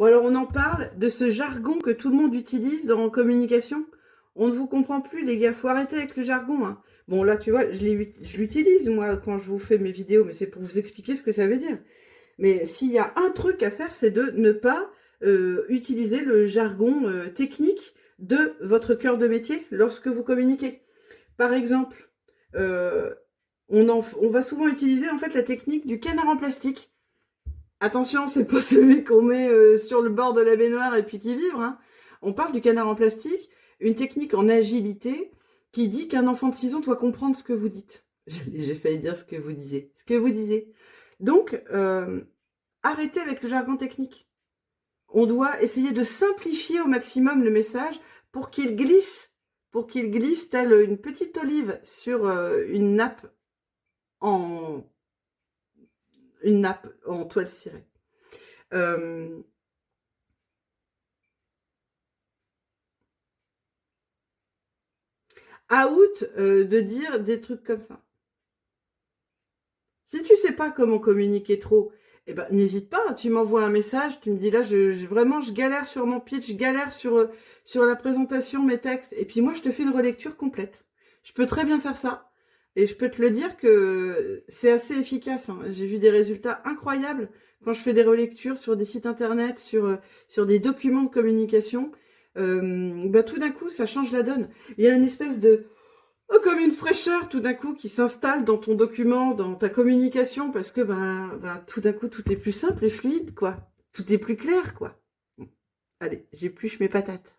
Bon, alors on en parle de ce jargon que tout le monde utilise dans communication. On ne vous comprend plus, les gars. Faut arrêter avec le jargon, hein. Bon, là, tu vois, je l'utilise, moi, quand je vous fais mes vidéos, mais c'est pour vous expliquer ce que ça veut dire. Mais s'il y a un truc à faire, c'est de ne pas utiliser le jargon technique de votre cœur de métier lorsque vous communiquez. Par exemple, euh, on va souvent utiliser en fait la technique du canard en plastique. Attention, c'est pas celui qu'on met sur le bord de la baignoire et puis qui vibre, hein. On parle du canard en plastique, une technique en agilité qui dit qu'un enfant de 6 ans doit comprendre ce que vous dites. J'ai failli dire ce que vous disiez. Ce que vous disiez. Donc, arrêtez avec le jargon technique. On doit essayer de simplifier au maximum le message pour qu'il glisse telle une petite olive sur en, une nappe en toile cirée. Out de dire des trucs comme ça. Si tu sais pas comment communiquer trop, eh ben n'hésite pas, tu m'envoies un message, tu me dis là vraiment je galère sur mon pitch, je galère sur la présentation, mes textes, et puis moi je te fais une relecture complète. Je peux très bien faire ça. Et je peux te le dire que c'est assez efficace, hein. J'ai vu des résultats incroyables quand je fais des relectures sur des sites internet, sur des documents de communication. Bah, tout d'un coup, ça change la donne. Il y a une espèce de comme une fraîcheur tout d'un coup qui s'installe dans ton document, dans ta communication, parce que tout d'un coup tout est plus simple et fluide, quoi. Tout est plus clair, quoi. Allez, j'épluche mes patates.